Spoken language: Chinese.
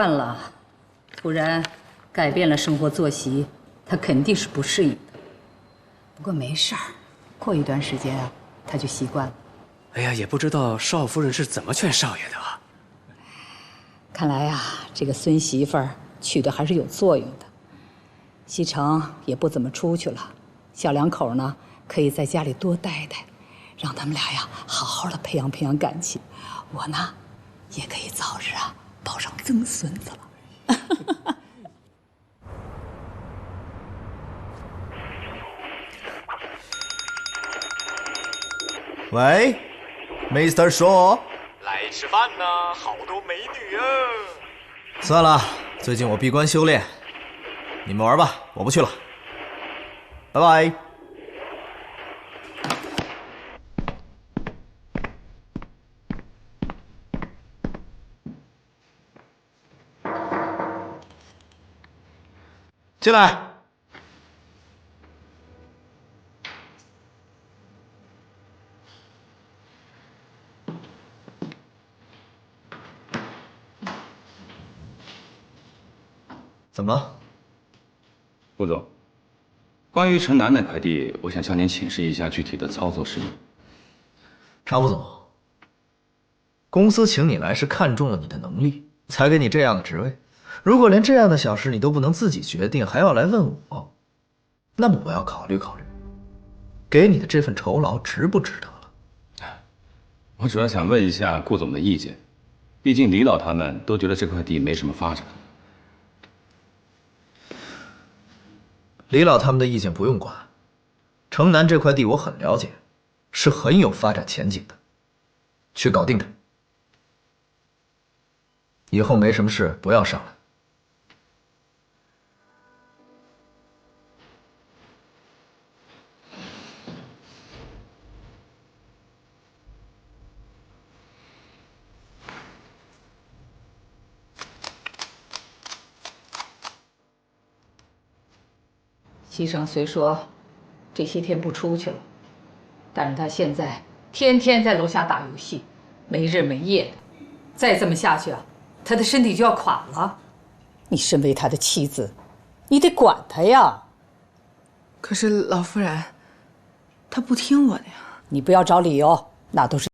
惯了，突然改变了生活作息，他肯定是不适应的。不过没事儿，过一段时间啊，他就习惯了。哎呀，也不知道少夫人是怎么劝少爷的啊。看来啊，这个孙媳妇儿娶的还是有作用的。西城也不怎么出去了，小两口呢可以在家里多待待，让他们俩呀好好的培养培养感情。我呢，也可以早日啊抱上曾孙子了。喂 ，Mr. Shaw， 来吃饭呢，好多美女啊！算了，最近我闭关修炼，你们玩吧，我不去了，拜拜。进来。怎么了？顾总，关于城南那块地，我想向您请示一下具体的操作事宜。常副总，公司请你来是看中了你的能力，才给你这样的职位。如果连这样的小事你都不能自己决定，还要来问我，那么我要考虑考虑，给你的这份酬劳值不值得了。我主要想问一下顾总的意见，毕竟李老他们都觉得这块地没什么发展。李老他们的意见不用管，城南这块地我很了解，是很有发展前景的，去搞定它。以后没什么事不要上来。西城虽说这些天不出去了，但是他现在天天在楼下打游戏，没日没夜的。再这么下去啊，他的身体就要垮了。你身为他的妻子，你得管他呀。可是老夫人，她不听我的呀。你不要找理由，那都是。